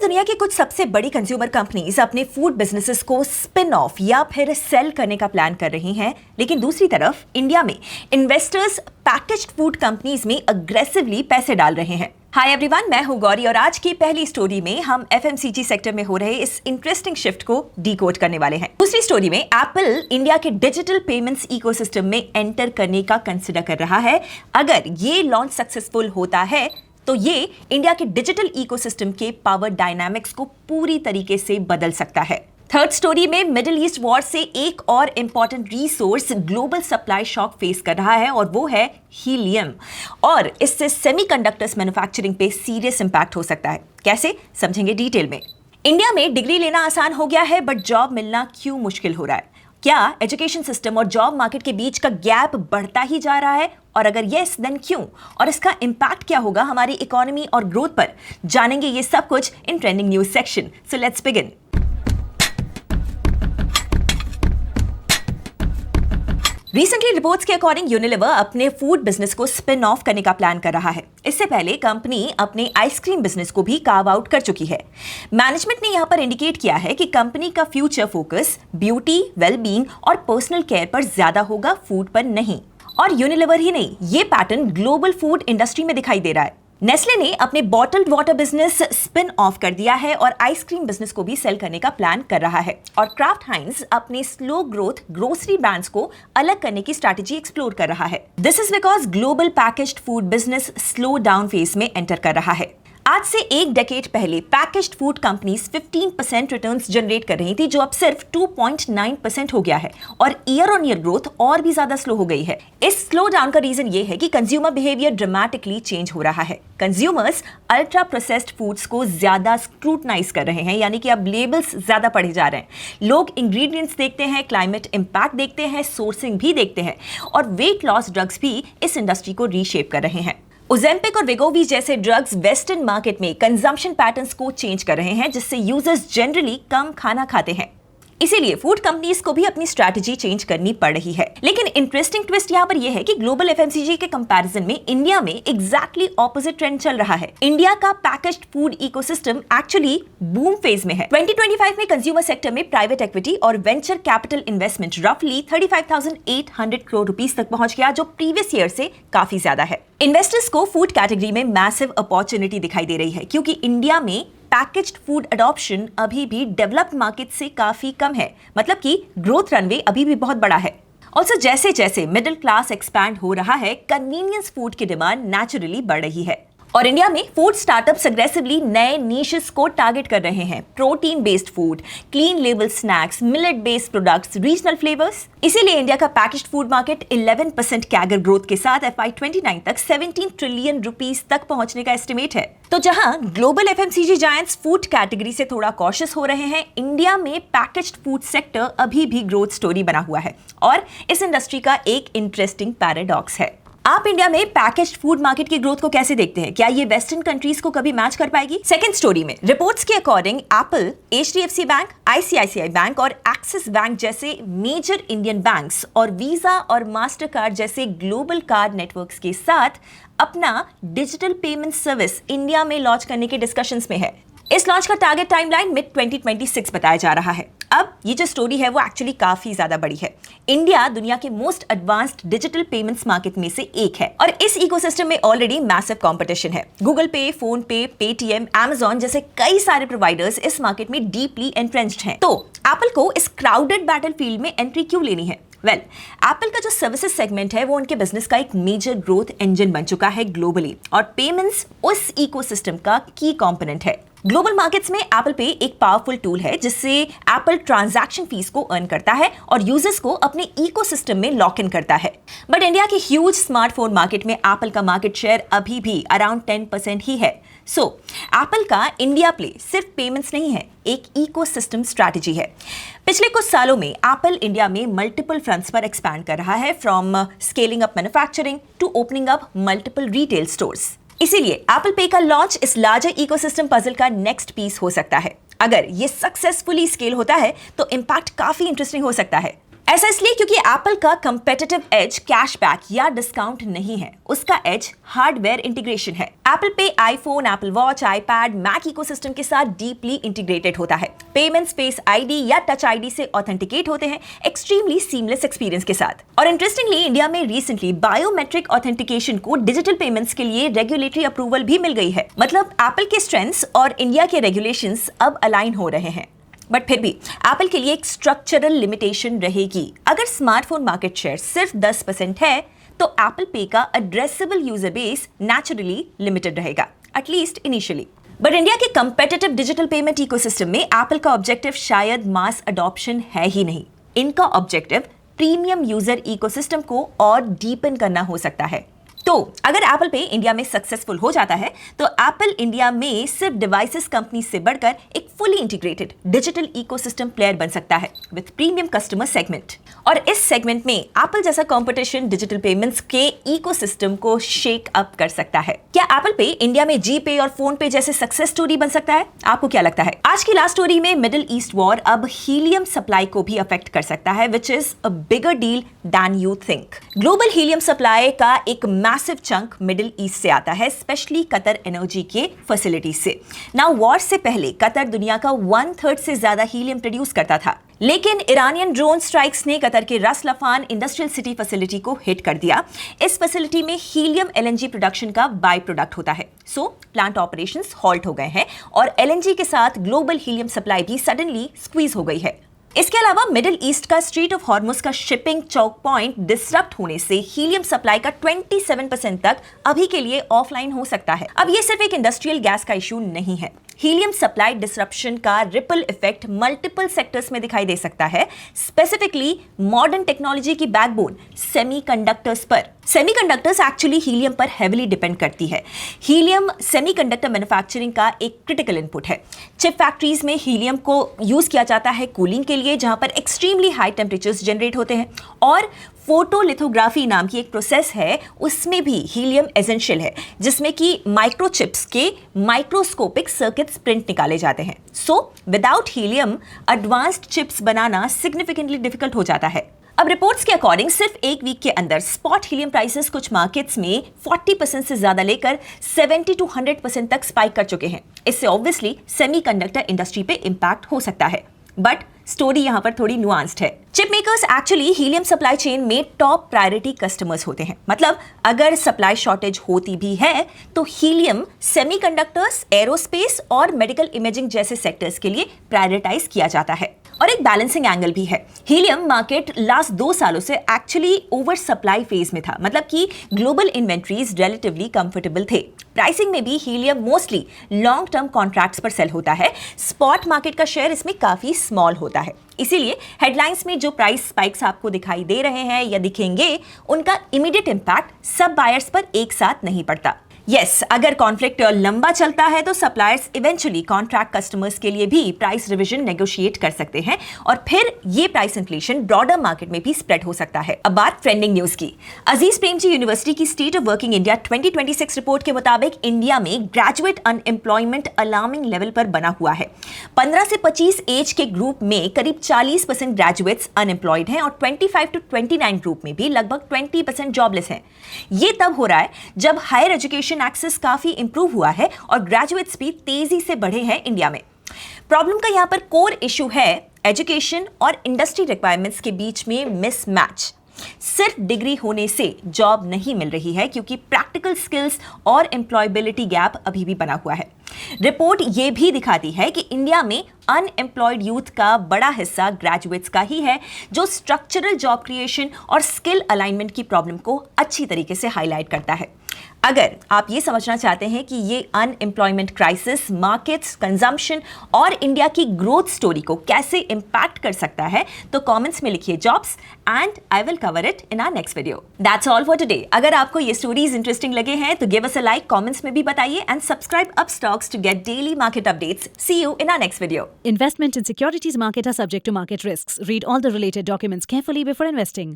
दुनिया की कुछ सबसे बड़ी कंज्यूमर कंपनीज अपने फूड बिजनेसेस को स्पिन ऑफ या फिर सेल करने का प्लान कर रही हैं, लेकिन दूसरी तरफ इंडिया में इन्वेस्टर्स पैकेज्ड फूड कंपनीज में अग्रेसिवली पैसे डाल रहे हैं। हाय एवरीवन, मैं हूं गौरी और आज की पहली स्टोरी में हम एफएमसीजी सेक्टर में हो रहे इस इंटरेस्टिंग शिफ्ट को डीकोड करने वाले हैं। दूसरी स्टोरी में एप्पल इंडिया के डिजिटल पेमेंट्स इकोसिस्टम में एंटर करने का कंसिडर कर रहा है। अगर ये लॉन्च सक्सेसफुल होता है तो ये इंडिया के डिजिटल इकोसिस्टम के पावर डायनामिक्स को पूरी तरीके से बदल सकता है। थर्ड स्टोरी में मिडिल ईस्ट वॉर से एक और important resource global supply shock face कर रहा है और वो है हीलियम, और इससे सेमीकंडक्टर्स मैन्युफैक्चरिंग पे सीरियस इंपैक्ट हो सकता है। कैसे, समझेंगे डिटेल में। इंडिया में डिग्री लेना आसान हो गया है, बट जॉब मिलना क्यों मुश्किल हो रहा है? क्या एजुकेशन सिस्टम और जॉब मार्केट के बीच का गैप बढ़ता ही जा रहा है? और अगर यस, देन क्यों? और इसका इंपैक्ट क्या होगा हमारी इकोनॉमी और ग्रोथ पर? जानेंगे ये सब कुछ in trending news section. So let's begin. Recently reports के अकॉर्डिंग यूनिलीवर अपने फूड बिजनेस को स्पिन ऑफ करने का प्लान कर रहा है। इससे पहले कंपनी अपने आइसक्रीम बिजनेस को भी कार्व आउट कर चुकी है। मैनेजमेंट ने यहां पर इंडिकेट किया है कि कंपनी का फ्यूचर फोकस ब्यूटी, वेलबींग और पर्सनल केयर पर ज्यादा होगा, फूड पर नहीं। और यूनिलीवर ही नहीं, ये पैटर्न ग्लोबल फूड इंडस्ट्री में दिखाई दे रहा है। नेस्ले ने अपने bottled water business spin off कर दिया है और आइसक्रीम बिजनेस को भी सेल करने का प्लान कर रहा है। और क्राफ्ट हाइंस अपने स्लो ग्रोथ ग्रोसरी ब्रांड्स को अलग करने की स्ट्रैटेजी एक्सप्लोर कर रहा है। This is because global packaged food business slow down phase में एंटर कर रहा है। आज से एक डेकेड पहले packaged food companies 15% returns generate कर रही थी, जो अब सिर्फ 2.9% हो गया है, और ईयर ऑन ईयर ग्रोथ और भी ज्यादा स्लो हो गई है। इस स्लो डाउन का रीजन ये है कि कंज्यूमर बिहेवियर ड्रामेटिकली चेंज हो रहा है। कंज्यूमर्स अल्ट्रा प्रोसेस्ड फूड्स को ज्यादा स्क्रूटनाइज कर रहे हैं, यानी कि अब लेबल्स ज्यादा पढ़े जा रहे हैं। लोग इंग्रेडिएंट्स देखते हैं, क्लाइमेट इंपैक्ट देखते हैं, सोर्सिंग भी देखते हैं, और वेट लॉस ड्रग्स भी इस इंडस्ट्री को रीशेप कर रहे हैं। ओजेम्पिक और वेगोवी जैसे ड्रग्स वेस्टर्न मार्केट में कंजम्पशन पैटर्न्स को चेंज कर रहे हैं, जिससे यूजर्स जनरली कम खाना खाते हैं। इसीलिए फूड कंपनीज को भी अपनी स्ट्रैटेजी चेंज करनी पड़ रही है। लेकिन इंटरेस्टिंग ट्विस्ट यहाँ पर यह है कि ग्लोबल एफएमसीजी के कंपैरिजन में इंडिया में एग्जैक्टली ऑपोजिट ट्रेंड चल रहा है। इंडिया का packaged food ecosystem actually boom phase में है। 2025 में कंज्यूमर सेक्टर में प्राइवेट इक्विटी और वेंचर कैपिटल इन्वेस्टमेंट रफली 35,800 करोड़ रुपीस तक पहुंच गया, जो प्रीवियस ईयर से काफी ज्यादा है। इन्वेस्टर्स को फूड कैटेगरी में मैसिव अपॉर्चुनिटी दिखाई दे रही है, क्योंकि इंडिया में पैकेज्ड फूड अडॉप्शन अभी भी डेवलप्ड मार्केट से काफी कम है। मतलब कि ग्रोथ रनवे अभी भी बहुत बड़ा है। ऑल्सो जैसे जैसे मिडिल क्लास एक्सपैंड हो रहा है, कन्वीनियंस फूड की डिमांड नेचुरली बढ़ रही है। और इंडिया में फूड स्टार्टअप्स एग्रेसिवली नए नीशेस को टारगेट कर रहे हैं। Protein based food, clean label snacks, millet based products, regional flavours. इसीलिए इंडिया का packaged food market 11% CAGR growth के साथ FY29 तक 17 ट्रिलियन रुपीस तक पहुंचने का एस्टिमेट है। तो जहां global FMCG giants food category से थोड़ा कॉशियस हो रहे हैं, इंडिया में पैकेज्ड फूड सेक्टर अभी भी ग्रोथ स्टोरी बना हुआ है। और इस इंडस्ट्री का एक इंटरेस्टिंग पैराडॉक्स है। आप इंडिया में पैकेज्ड फूड मार्केट की ग्रोथ को कैसे देखते हैं? क्या ये वेस्टर्न कंट्रीज को कभी मैच कर पाएगी? सेकंड स्टोरी में रिपोर्ट्स के according Apple, HDFC bank, ICICI bank और एक्सिस बैंक जैसे मेजर इंडियन बैंक्स और वीजा और मास्टर कार्ड जैसे ग्लोबल कार्ड नेटवर्क्स के साथ अपना डिजिटल पेमेंट सर्विस इंडिया में लॉन्च करने के डिस्कशंस में है। इस लॉन्च का टारगेट टाइमलाइन मिड 2026 बताया जा रहा है। अब ये जो स्टोरी है वो एक्चुअली काफी ज्यादा बड़ी है। इंडिया दुनिया के most advanced digital payments market में से एक है, और इस इकोसिस्टम में ऑलरेडी मैसिव कंपटीशन है। गूगल पे, फोन पे, पेटीएम, Amazon जैसे कई सारे प्रोवाइडर्स इस मार्केट में डीपली एंट्रेंच्ड हैं। तो एप्पल को इस क्राउडेड बैटलफील्ड में एंट्री क्यों लेनी है? वेल, एप्पल का जो सर्विसेज सेगमेंट है वो उनके बिजनेस का एक मेजर ग्रोथ इंजन बन चुका है ग्लोबली, और पेमेंट्स उस इकोसिस्टम का की कंपोनेंट है। ग्लोबल मार्केट्स में एप्पल पे एक पावरफुल टूल है, जिससे एप्पल ट्रांजैक्शन फीस को अर्न करता है और यूजर्स को अपने इकोसिस्टम में लॉक इन करता है। बट इंडिया के ह्यूज स्मार्टफोन मार्केट में एप्पल का मार्केट शेयर अभी भी अराउंड 10% ही है। सो एप्पल का इंडिया प्ले सिर्फ पेमेंट्स नहीं है, एक इकोसिस्टम स्ट्रैटेजी है। पिछले कुछ सालों में एप्पल इंडिया में मल्टीपल फ्रंट्स पर एक्सपैंड कर रहा है, from scaling up manufacturing to opening up multiple retail stores. इसीलिए एप्पल पे का लॉन्च इस लार्जर इकोसिस्टम पजल का नेक्स्ट पीस हो सकता है। अगर ये सक्सेसफुली स्केल होता है तो इंपैक्ट काफी इंटरेस्टिंग हो सकता है। ऐसा इसलिए क्योंकि एप्पल का कंपेटिटिव एज कैशबैक या डिस्काउंट नहीं है, उसका एज हार्डवेयर इंटीग्रेशन है। Apple Pay iPhone, Apple Watch, iPad, Mac ecosystem के साथ डीपली इंटीग्रेटेड होता है। पेमेंट्स फेस आईडी या टच आईडी से ऑथेंटिकेट होते हैं एक्सट्रीमली सीमलेस एक्सपीरियंस के साथ। और इंटरेस्टिंगली इंडिया में रिसेंटली बायोमेट्रिक ऑथेंटिकेशन को डिजिटल पेमेंट्स के लिए रेगुलेटरी अप्रूवल भी मिल गई है। मतलब एप्पल के स्ट्रेंथ्स और इंडिया के रेगुलेशंस अब अलाइन हो रहे हैं। बट फिर भी एप्पल के लिए एक स्ट्रक्चरल लिमिटेशन रहेगी। अगर स्मार्टफोन मार्केट शेयर सिर्फ 10% है तो एप्पल पे का addressable user base naturally limited रहेगा, एटलीस्ट इनिशियली। बट इंडिया के कंपेटिटिव डिजिटल पेमेंट इकोसिस्टम में एप्पल का ऑब्जेक्टिव शायद मास अडॉप्शन है ही नहीं। इनका ऑब्जेक्टिव प्रीमियम यूजर इकोसिस्टम को और डीपन करना हो सकता है। तो अगर एप्पल पे इंडिया में सक्सेसफुल हो जाता है तो एप्पल इंडिया में सिर्फ डिवाइसेस कंपनी से बढ़कर एक fully integrated digital ecosystem player बन सकता है विद प्रीमियम कस्टमर सेगमेंट। और इस सेगमेंट में एप्पल जैसा कंपटीशन डिजिटल पेमेंट्स के इकोसिस्टम को शेक अप कर सकता है। क्या एप्पल पे इंडिया में जी पे और फोन पे जैसे सक्सेस स्टोरी बन सकता है? आपको क्या लगता है? आज की लास्ट स्टोरी में मिडिल ईस्ट वॉर अब हीलियम सप्लाई को भी अफेक्ट कर सकता है, which is a bigger deal than you think. Global helium supply का एक मैसिव चंक मिडिल ईस्ट से आता है, स्पेशली कतर एनर्जी के फैसिलिटी से। नाउ वॉर से पहले कतर दुनिया का 1/3 से ज्यादा हीलियम प्रोड्यूस करता था, लेकिन ईरानियन ड्रोन स्ट्राइक्स ने कतर के रस लफान इंडस्ट्रियल सिटी फैसिलिटी को हिट कर दिया। इस फैसिलिटी में हीलियम एलएनजी प्रोडक्शन का बाय प्रोडक्ट होता है, सो प्लांट ऑपरेशंस हॉल्ट हो गए हैं और एलएनजी के साथ ग्लोबल हीलियम सप्लाई भी सडनली स्क्वीज हो गई है। इसके अलावा मिडिल ईस्ट का स्ट्रीट ऑफ हॉर्मुज का शिपिंग चौक पॉइंट डिसरप्ट होने से हीलियम सप्लाई का 27% तक अभी के लिए ऑफलाइन हो सकता है। अब ये सिर्फ एक इंडस्ट्रियल गैस का इशू नहीं है। हीलियम सप्लाई डिसरप्शन का रिपल इफेक्ट मल्टीपल सेक्टर्स में दिखाई दे सकता है, स्पेसिफिकली मॉडर्न टेक्नोलॉजी की बैकबोन सेमीकंडक्टर्स पर। सेमीकंडक्टर्स एक्चुअली हीलियम पर हेविली डिपेंड करती है। हीलियम सेमीकंडक्टर मैन्युफैक्चरिंग का एक क्रिटिकल इनपुट है। चिप फैक्ट्रीज में हीलियम को यूज किया जाता है कूलिंग के लिए, जहां पर एक्सट्रीमली हाई टेम्परेचर्स जनरेट होते हैं। और फोटोलिथोग्राफी नाम की एक प्रोसेस है, उसमें भी हीलियम एसेंशियल है, जिसमें कि माइक्रोचिप्स के माइक्रोस्कोपिक सर्किट्स प्रिंट निकाले जाते हैं। So without helium advanced chips बनाना सिग्निफिकेंटली डिफिकल्ट हो जाता है। अब रिपोर्ट्स के अकॉर्डिंग सिर्फ एक वीक के अंदर स्पॉट हीलियम प्राइसेस कुछ मार्केट्स में 40% से ज्यादा लेकर 70 to 100% तक स्पाइक कर चुके हैं। इससे ऑब्वियसली सेमीकंडक्टर इंडस्ट्री पे इंपैक्ट हो सकता है। बट स्टोरी यहां पर थोड़ी नुआंस्ड है। Chip makers actually helium supply chain में टॉप प्रायोरिटी कस्टमर्स होते हैं। मतलब अगर सप्लाई शॉर्टेज होती भी है तो हीलियम सेमीकंडक्टर्स, एरोस्पेस और मेडिकल इमेजिंग जैसे सेक्टर्स के लिए प्रायोरिटाइज किया जाता है। और एक बैलेंसिंग एंगल भी है। हीलियम मार्केट लास्ट 2 सालों से एक्चुअली ओवर सप्लाई फेज में था, मतलब कि ग्लोबल इन्वेंट्रीज रिलेटिवली कंफर्टेबल थे। प्राइसिंग में भी helium mostly long term contracts पर सेल होता है। स्पॉट मार्केट का शेयर इसमें काफी स्मॉल होता है। इसीलिए हेडलाइंस में जो प्राइस स्पाइक्स आपको दिखाई दे रहे हैं या दिखेंगे, उनका इमीडिएट इंपैक्ट सब बायर्स पर एक साथ नहीं पड़ता। यस, अगर कॉन्फ्लिक्ट लंबा चलता है तो सप्लायर्स इवेंचुअली कॉन्ट्रैक्ट कस्टमर्स के लिए भी प्राइस रिवीजन नेगोशिएट कर सकते हैं और फिर ये प्राइस इन्फ्लेशन ब्रॉडर मार्केट में भी स्प्रेड हो सकता है। अब बात ट्रेंडिंग न्यूज की। अजीज प्रेमजी यूनिवर्सिटी की state of working India 2026 report के मुताबिक इंडिया में ग्रेजुएट अनएम्प्लॉयमेंट अलार्मिंग लेवल पर बना हुआ है। 15 से 25 एज के ग्रुप में करीब 40% ग्रेजुएट्स अनएम्प्लॉयड हैं और 25 to 29 ग्रुप में भी लगभग 20% जॉबलेस हैं। ये तब हो रहा है जब हायर एजुकेशन एक्सेस काफी इंप्रूव हुआ है और ग्रेजुएट्स भी तेजी से बढ़े हैं इंडिया में। प्रॉब्लम का यहां पर कोर इशू है एजुकेशन और इंडस्ट्री रिक्वायरमेंट्स के बीच में मिसमैच। सिर्फ डिग्री होने से जॉब नहीं मिल रही है क्योंकि प्रैक्टिकल स्किल्स और एम्प्लॉयबिलिटी गैप अभी भी बना हुआ है। रिपोर्ट ये भी दिखाती है कि इंडिया में अनएम्प्लॉयड यूथ का बड़ा हिस्सा ग्रेजुएट्स का ही है, जो स्ट्रक्चरल जॉब क्रिएशन और स्किल अलाइनमेंट की प्रॉब्लम को अच्छी तरीके से हाईलाइट करता है। अगर आप ये समझना चाहते हैं कि ये अनएम्प्लॉयमेंट क्राइसिस मार्केट्स, कंजम्पशन और इंडिया की ग्रोथ स्टोरी को कैसे इंपैक्ट कर सकता है, तो कमेंट्स में लिखिए jobs and I will cover it in our next video. That's all for today. अगर आपको ये स्टोरीज इंटरेस्टिंग लगे हैं तो give us a like, comments में भी बताइए and subscribe Upstox to get daily market updates. See you in our next video. Investment in securities market are subject to market risks. Read all the related documents carefully before investing.